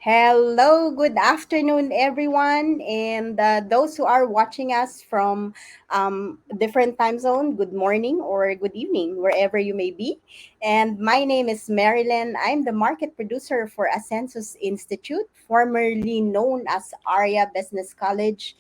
Hello, good afternoon, everyone, and those who are watching us from different time zone. Good morning or good evening, wherever you may be. And my name is Marilyn. I'm the market producer for Ascensus Institute, formerly known as Aria Business College.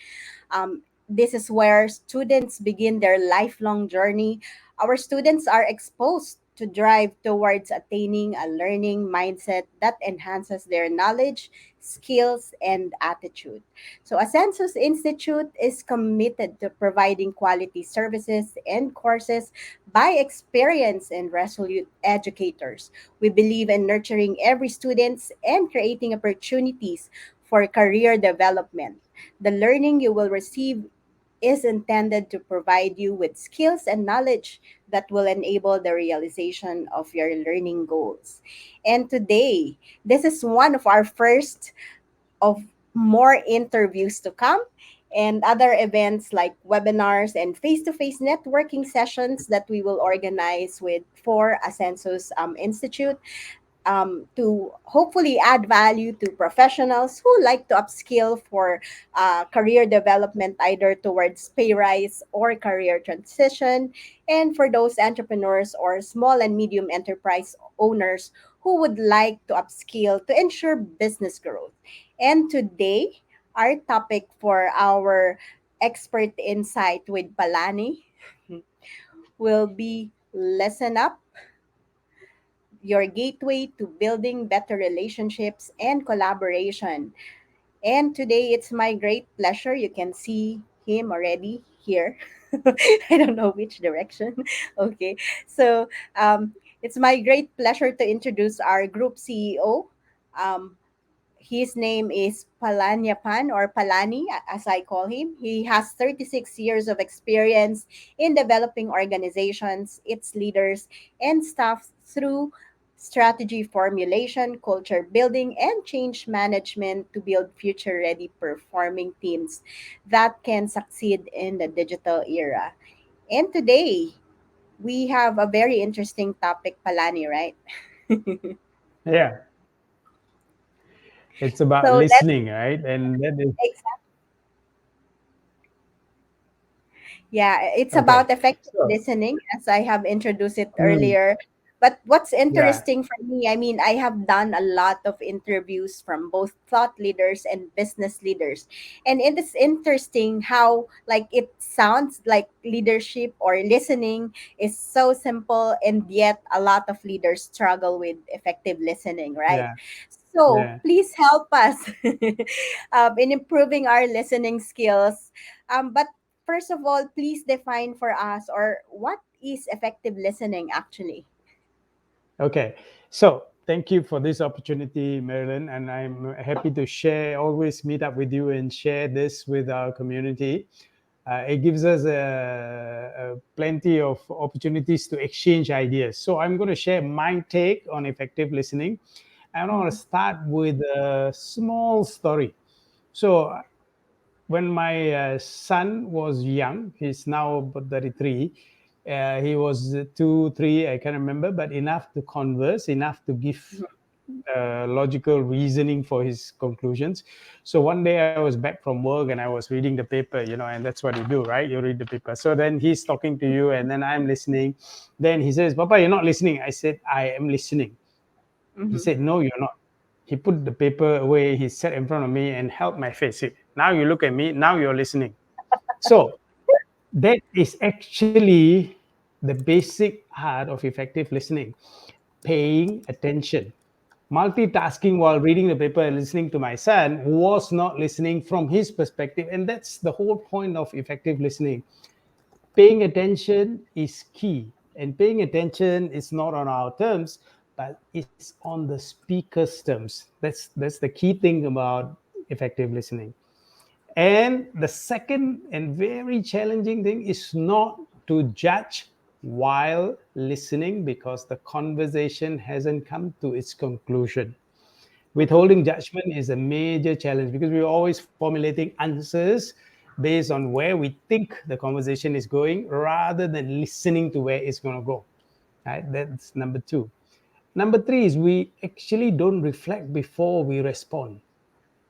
This is where students begin their lifelong journey. Our students are exposed to drive towards attaining a learning mindset that enhances their knowledge, skills, and attitude. So, Ascensus Institute is committed to providing quality services and courses by experienced and resolute educators. We believe in nurturing every student and creating opportunities for career development. The learning you will receive is intended to provide you with skills and knowledge that will enable the realization of your learning goals. And today, this is one of our first of more interviews to come and other events like webinars and face-to-face networking sessions that we will organize with for Ascensus Institute to hopefully add value to professionals who like to upskill for career development, either towards pay rise or career transition, and for those entrepreneurs or small and medium enterprise owners who would like to upskill to ensure business growth. And today, our topic for our expert insight with Palani will be listen up, your gateway to building better relationships and collaboration. And today it's my great pleasure. You can see him already here. I don't know which direction. Okay. So it's my great pleasure to introduce our group CEO. Um, his name is Palanyapan or Palani, as I call him. He has 36 years of experience in developing organizations, its leaders, and staff through strategy formulation, culture building, and change management to build future ready performing teams that can succeed in the digital era. And today, we have a very interesting topic, Palani, right? Yeah, it's about So let's listening, right? And that is Yeah, it's okay. about effective So, listening, as I have introduced it mm, earlier. But what's yeah, interesting for me, I mean, I have done a lot of interviews from both thought leaders and business leaders. And it is interesting how, like, it sounds like leadership or listening is so simple, and yet a lot of leaders struggle with effective listening, right? yeah, So yeah. please help us in improving our listening skills. But first of all, please define for us or what is effective listening actually. Okay. So, thank you for this opportunity, Marilyn, and I'm happy to share. Always meet up with you and share this with our community. It gives us plenty of opportunities to exchange ideas. So, I'm going to share my take on effective listening. And I want to Mhm. start with a small story. So, when my son was young, he's now about 33. He was 2, 3, I can't remember, but enough to converse, enough to give logical reasoning for his conclusions. So one day I was back from work and I was reading the paper, and that's what you do, right? You read the paper. So then he's talking to you and then I'm listening. Then he says, Papa, you're not listening. I said, I am listening. He Mhm. said, no, you're not. He put the paper away. He sat in front of me and held my face. Said, now you look at me. Now you're listening. So that is actually the basic art of effective listening, paying attention. Multitasking while reading the paper and listening to my son was not listening from his perspective. And that's the whole point of effective listening. Paying attention is key. And paying attention is not on our terms, but it's on the speaker's terms. That's the key thing about effective listening. And the second and very challenging thing is not to judge while listening because the conversation hasn't come to its conclusion. Mhm. Withholding judgment is a major challenge because we're always formulating answers based on where we think the conversation is going rather than listening to where it's going to go. Right? That's number two. Number three is we actually don't reflect before we respond.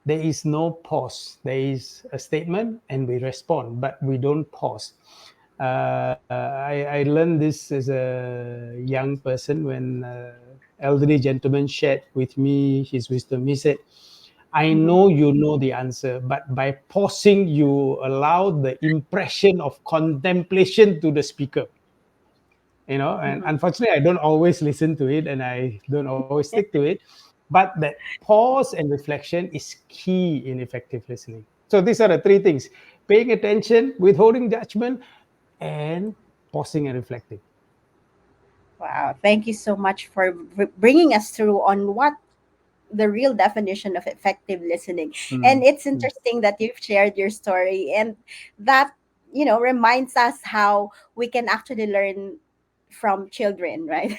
There is no pause. There is a statement and we respond, but we don't pause. I learned this as a young person when elderly gentleman shared with me his wisdom. He said, I Mm-hmm. know you know the answer, but by pausing, you allow the impression of contemplation to the speaker. And Mm-hmm. unfortunately I don't always listen to it and I don't always stick to it, but that pause and reflection is key in effective listening. So these are the three things: paying attention, withholding judgment, and pausing and reflecting. Wow. Thank you so much for bringing us through on what the real definition of effective listening. And Mm, it's mm, interesting that you've shared your story, and that, reminds us how we can actually learn from children, right?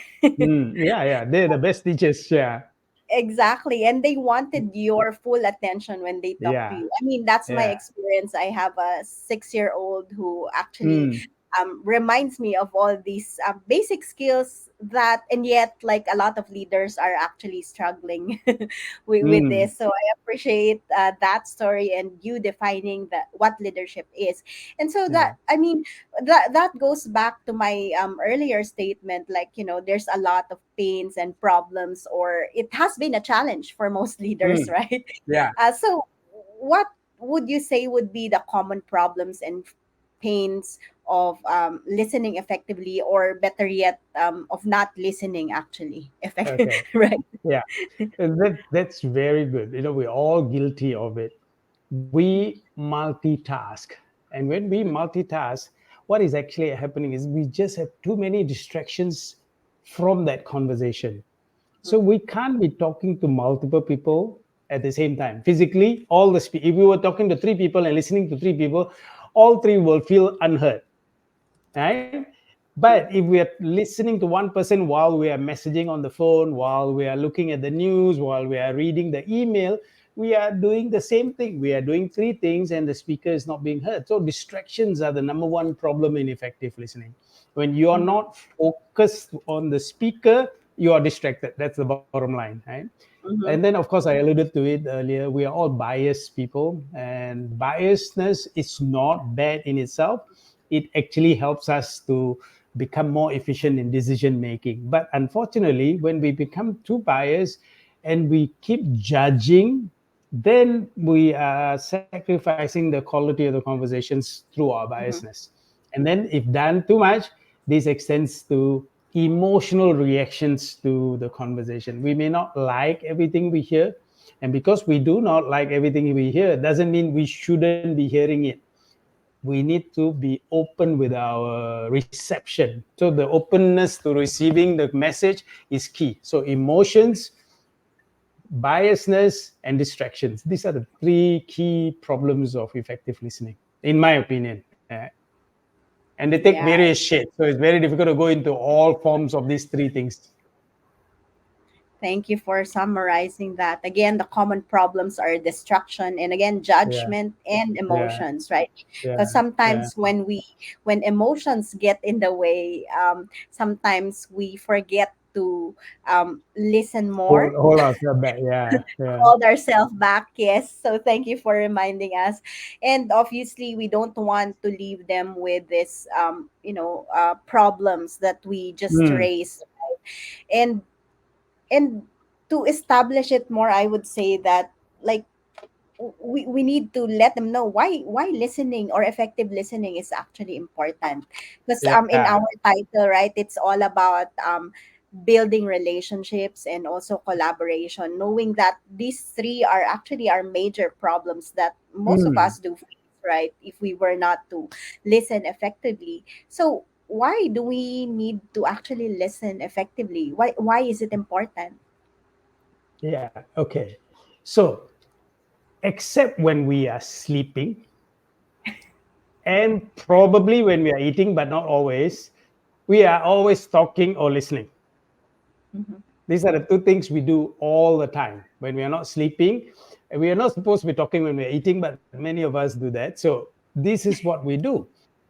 yeah, they're the best teachers. Yeah. Exactly. And they wanted your full attention when they talk to Yeah. you. I mean, that's my Yeah. experience. I have a 6-year old who actually Mm, reminds me of all these basic skills that, and yet, like a lot of leaders are actually struggling with mm, this. So I appreciate that story and you defining that what leadership is. And so yeah. that, I mean, that goes back to my earlier statement, like, there's a lot of pains and problems, or it has been a challenge for most leaders, Mm, right? yeah. So what would you say would be the common problems and pains of listening effectively, or better yet, of not listening actually effective? Okay. Right. Yeah. That's very good. We're all guilty of it. We multitask. And when we multitask, what is actually happening is we just have too many distractions from that conversation. So we can't be talking to multiple people at the same time. Physically, if we were talking to three people and listening to three people, all three will feel unheard, right? But if we are listening to one person while we are messaging on the phone, while we are looking at the news, while we are reading the email, we are doing the same thing. We are doing three things and the speaker is not being heard. So distractions are the number one problem in effective listening. When you are Mm-hmm. not focused on the speaker, you are distracted. That's the bottom line, right? And then, Mm-hmm. of course, I alluded to it earlier. We are all biased people, and biasness is not bad in itself. It actually helps us to become more efficient in decision making. But unfortunately, when we become too biased and we keep judging, then we are sacrificing the quality of the conversations through our Mm-hmm. biasness. And then, if done too much, this extends to emotional reactions to the conversation. We may not like everything we hear. And because we do not like everything we hear, doesn't mean we shouldn't be hearing it. We need to be open with our reception. So the openness to receiving the message is key. So emotions, biasness, and distractions. These are the three key problems of effective listening, in my opinion. And they take Yeah. various shapes. So it's very difficult to go into all forms of these three things. Thank you for summarizing that. Again, the common problems are distraction and, again, Yeah, judgment and yeah, emotions, right? Because yeah, yeah. sometimes when emotions get in the way, sometimes we forget to listen more, Hold ourselves back. Yeah, yeah. hold ourselves back. Yes. So thank you for reminding us. And obviously, we don't want to leave them with this, problems that we just Mm, raised. And and to establish it more, I would say that, like, we need to let them know why listening or effective listening is actually important. Because yeah. in our title, right, it's all about building relationships and also collaboration, knowing that these three are actually our major problems that most of Mm, us do face, right, if we were not to listen effectively. So why do we need to actually listen effectively? Why is it important? yeah. Okay. So, except when we are sleeping and probably when we are eating, but not always, we are always talking or listening. Mhm. These are the two things we do all the time. When we are not sleeping, and we are not supposed to be talking when we're eating, but many of us do that. So this is what we do.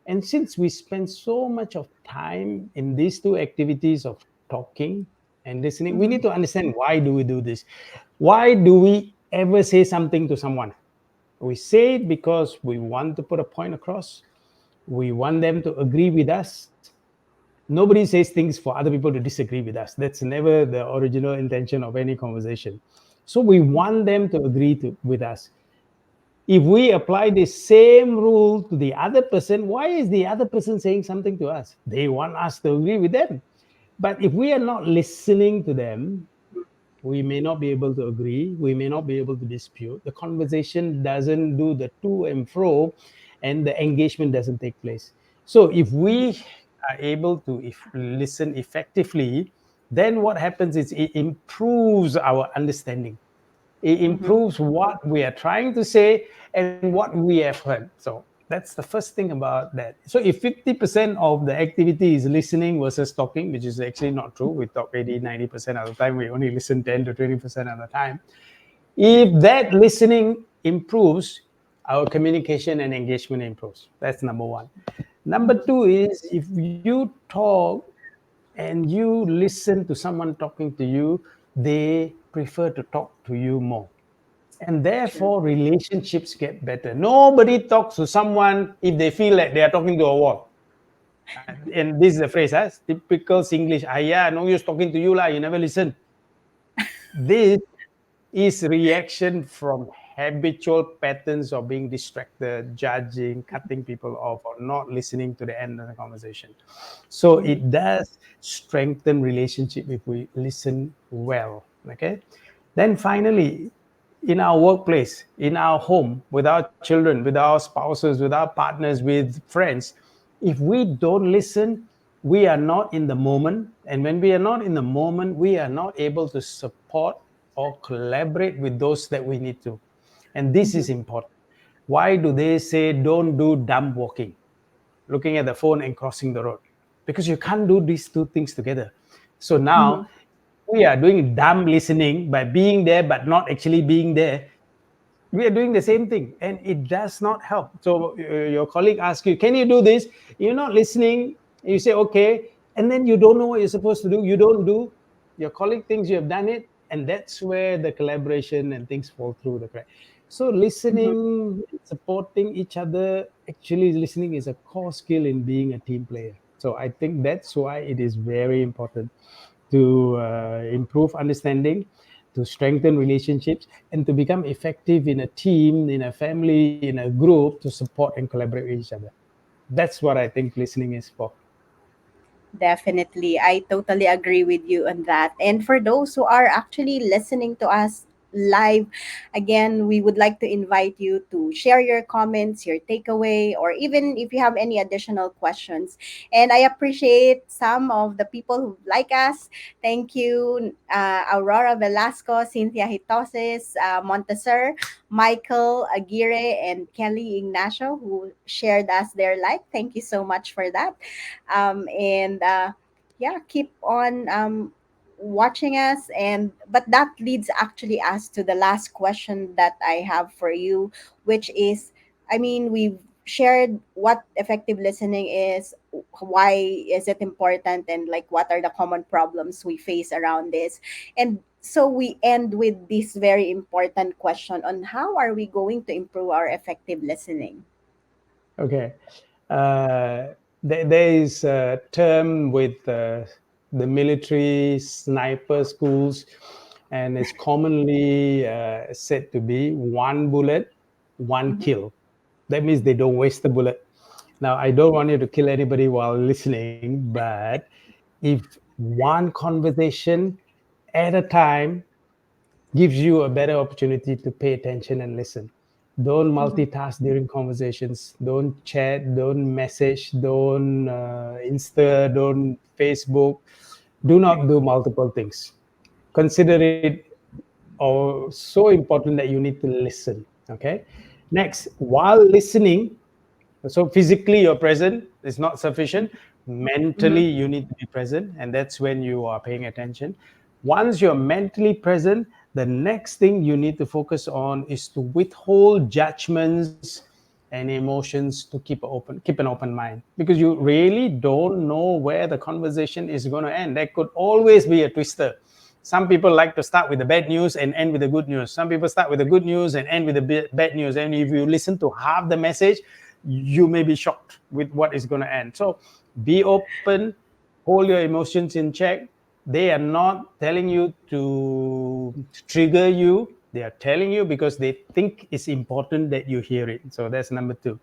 And since we spend so much of time in these two activities of talking and listening. We Mm-hmm. need to understand, why do we do this? Why do we ever say something to someone? We say it because we want to put a point across. We want them to agree with us. Nobody says things for other people to disagree with us. That's never the original intention of any conversation. So we want them to agree with us. If we apply the same rule to the other person, why is the other person saying something to us? They want us to agree with them. But if we are not listening to them, we may not be able to agree. We may not be able to dispute. The conversation doesn't do the to and fro, and the engagement doesn't take place. So if we are able to listen effectively, then what happens is it improves our understanding. It Mm-hmm. improves what we are trying to say and what we have heard. So that's the first thing about that. So if 50% of the activity is listening versus talking, which is actually not true, we talk 80, 90% of the time, we only listen 10 to 20% of the time. If that listening improves, our communication and engagement improves. That's number one. Number Mm-hmm. two is, if you talk and you listen to someone talking to you, they prefer to talk to you more, and True. therefore relationships get better. Nobody talks to someone if they feel like they are talking to a wall. And this is a phrase, typical Singlish. Ah, yeah, no use talking to you lah. You never listen. This is reaction from habitual patterns of being distracted, judging, cutting people off, or not listening to the end of the conversation. So Mm-hmm. it does strengthen relationship if we listen well. Okay. Then finally, in our workplace, in our home, with our children, with our spouses, with our partners, with friends, if we don't listen, we are not in the moment. And when we are not in the moment, we are not able to support or collaborate with those that we need to. And this Mm-hmm. is important. Why do they say don't do dumb walking, looking at the phone and crossing the road? Because you can't do these two things together. So Mm-hmm. now we are doing dumb listening by being there but not actually being there. We are doing the same thing and it does not help. So your colleague asks you, can you do this? You're not listening. You say okay, and then you don't know what you're supposed to do. You don't do. Your colleague thinks you have done it, and that's where the collaboration and things fall through the crack. So Mm-hmm. listening, supporting each other, actually listening is a core skill in being a team player. So I think that's why it is very important to improve understanding, to strengthen relationships, and to become effective in a team, in a family, in a group, to support and collaborate with each other. That's what I think listening is for. Definitely. I totally agree with you on that. And for those who are actually listening to us live, again, we would like to invite you to share your comments, your takeaway, or even if you have any additional questions. And I appreciate some of the people who like us. Thank you, Aurora Velasco, Cynthia Hitoses, Montesor, Michael Aguirre, and Kelly Ignacio, who shared us their like. Thank you so much for that. And yeah, keep on watching us. And but that leads actually us to the last question that I have for you, which is, I mean, we've shared what effective listening is, why is it important, and like what are the common problems we face around this. And so we end with this very important question on how are we going to improve our effective listening. Okay. There is a term with the military sniper schools, and it's commonly said to be one bullet, one Mm-hmm. kill. That means they don't waste the bullet. Now, I don't want you to kill anybody while listening, but if one conversation at a time gives you a better opportunity to pay attention and listen. Don't Mm-hmm. multitask during conversations. Don't chat. Don't message. Don't Insta. Don't Facebook. Do not do multiple things. Consider it so important that you need to listen. Okay. Next, while listening, so physically you're present is not sufficient. Mm-hmm. Mentally you need to be present, and that's when you are paying attention. Once you're mentally present, the next thing you need to focus on is to withhold judgments and emotions to keep an open mind, because you really don't know where the conversation is going to end. There could always be a twister. Some people like to start with the bad news and end with the good news. Some people start with the good news and end with the bad news. And if you listen to half the message, you may be shocked with what is going to end. So be open, hold your emotions in check. They are not telling you to trigger you. They are telling you because they think it's important that you hear it. So that's number two.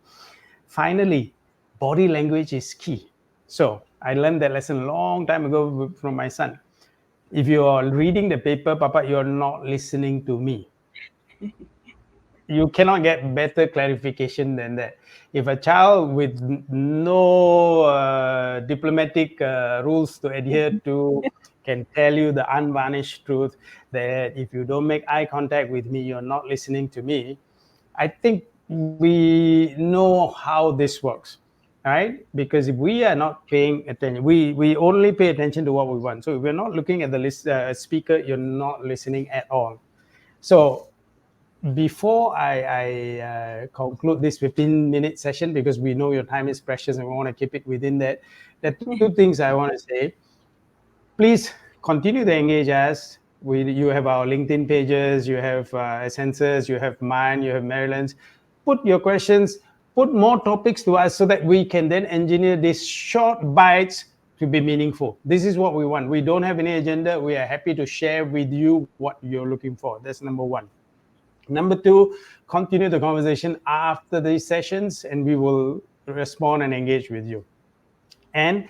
Finally, body language is key. So I learned that lesson a long time ago from my son. If you are reading the paper, Papa, you're not listening to me. You cannot get better clarification than that. If a child with no diplomatic rules to adhere to can tell you the unvarnished truth that if you don't make eye contact with me, you're not listening to me, I think we know how this works, right? Because if we are not paying attention, we only pay attention to what we want. So if we're not looking at the speaker, you're not listening at all. So before I conclude this 15-minute session, because we know your time is precious and we want to keep it within that, there are two things I want to say. Please continue to engage us. You have our LinkedIn pages, you have Essences, you have mine, you have Maryland's. Put your questions, put more topics to us so that we can then engineer these short bites to be meaningful. This is what we want. We don't have any agenda. We are happy to share with you what you're looking for. That's number one. Number two, continue the conversation after these sessions and we will respond and engage with you. And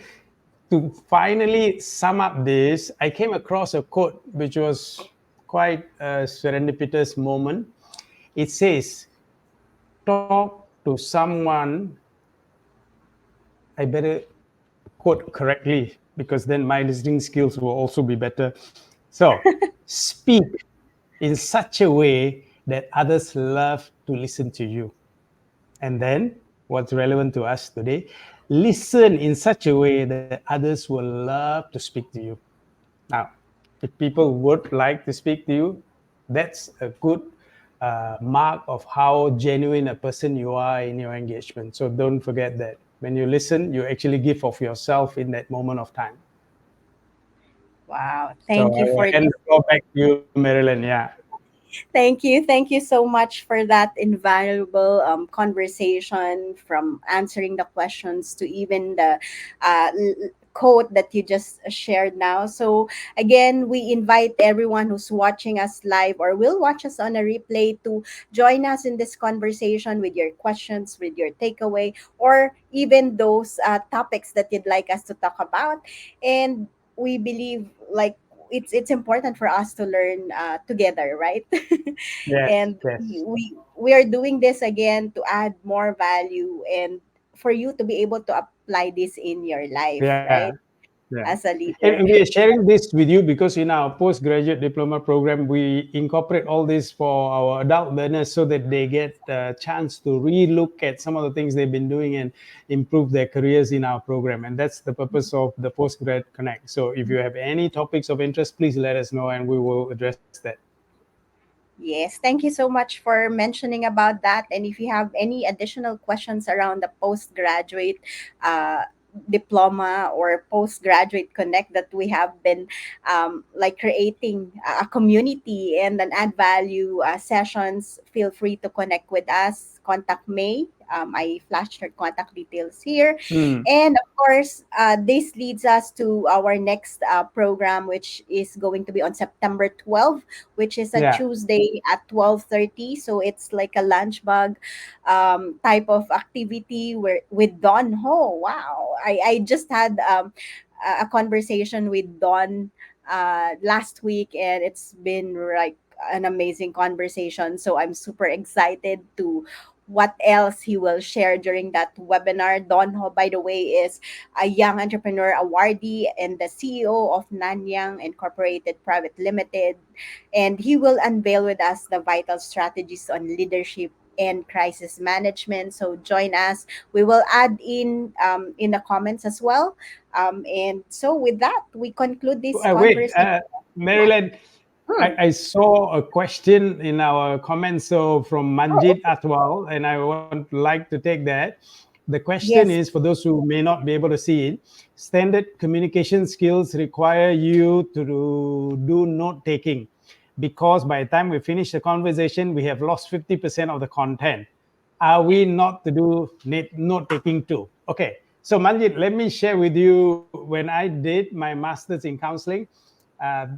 to finally sum up this, I came across a quote which was quite a serendipitous moment. It says, talk to someone. I better quote correctly because then my listening skills will also be better. So, speak in such a way that others love to listen to you. And then, what's relevant to us today, listen in such a way that others will love to speak to you. Now, if people would like to speak to you, that's a good mark of how genuine a person you are in your engagement. So don't forget that. When you listen, you actually give of yourself in that moment of time. Wow. So Thank I you will for hand this. the floor back to you, Marilyn. Yeah. Thank you. Thank you so much for that invaluable conversation, from answering the questions to even the quote that you just shared now. So, again, we invite everyone who's watching us live or will watch us on a replay to join us in this conversation with your questions, with your takeaway, or even those topics that you'd like us to talk about. And we believe, like, it's important for us to learn together, right? Yes, And yes. we are doing this again to add more value and for you to be able to apply this in your life, Yeah. right, Yeah. as a And leader. we are sharing this with you because in our postgraduate diploma program, we incorporate all this for our adult learners so that they get a chance to re-look at some of the things they've been doing and improve their careers in our program. And that's the purpose of the Postgrad Connect. So if you have any topics of interest, please let us know and we will address that. Yes, thank you so much for mentioning about that. And if you have any additional questions around the postgraduate uh, diploma or postgraduate connect that we have been like creating a community and an add value sessions, feel free to connect with us. Contact May. I flashed her contact details here. Mm, And of course, this leads us to our next program, which is going to be on September 12th, which is a yeah. Tuesday at 12:30. So it's like a lunch bug type of activity where with Don Ho. Wow. I just had a conversation with Don last week, and it's been like an amazing conversation. So I'm super excited to what else he will share during that webinar. Don Ho, by the way, is a young entrepreneur awardee and the CEO of Nanyang Incorporated Private Limited, and he will unveil with us the vital strategies on leadership and crisis management. So join us. We will add in the comments as well. And so with that, we conclude this Wait, conversation. Yeah. Maryland. Hmm. I saw a question in our comments so from Oh, Manjit as well, and I would like to take that. The question is yes. for those who may not be able to see it, standard communication skills require you to do note taking because by the time we finish the conversation, we have lost 50% of the content. Are we not to do note taking too? Okay, so Manjit, let me share with you when I did my master's in counseling.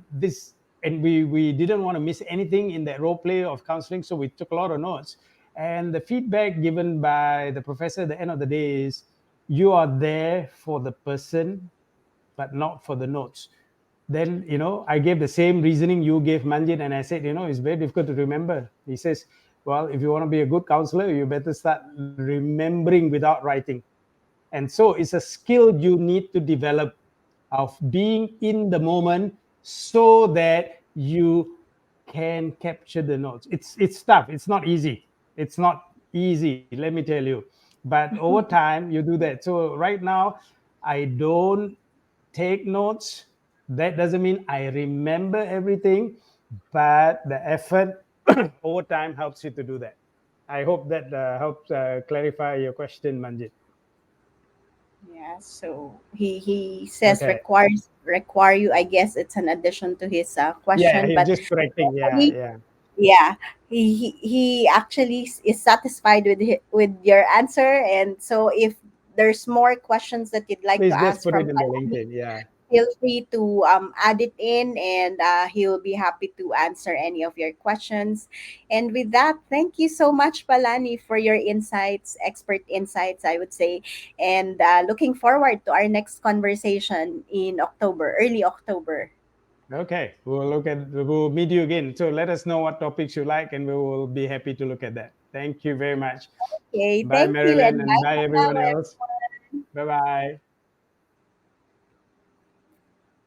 This and we didn't want to miss anything in that role play of counseling, so we took a lot of notes. And the feedback given by the professor at the end of the day is, you are there for the person, but not for the notes. Then I gave the same reasoning you gave, Manjit, and I said, it's very difficult to remember. He says, well, if you want to be a good counselor, you better start remembering without writing. And so it's a skill you need to develop, of being in the moment so that you can capture the notes. It's tough. It's not easy. It's not easy, let me tell you. But over time you do that. So right now I don't take notes. That doesn't mean I remember everything, but the effort over time helps you to do that. I hope that helps clarify your question, Manjit. Yeah, so he says Okay. require you. I guess it's an addition to his Yeah, question, he's but just correcting. Yeah, he, yeah. yeah, he actually is satisfied with with your answer. And so if there's more questions that you'd like to Please just ask put from it in the Palani, LinkedIn. Yeah. feel free to add it in, and he'll be happy to answer any of your questions. And with that, thank you so much, Palani, for your insights, expert insights, I would say. And looking forward to our next conversation in October, early October. Okay. We'll meet you again. So let us know what topics you like, and we will be happy to look at that. Thank you very much. Okay, Bye, thank you, Marilyn, and and bye bye, for everyone now, else. everyone. Bye bye.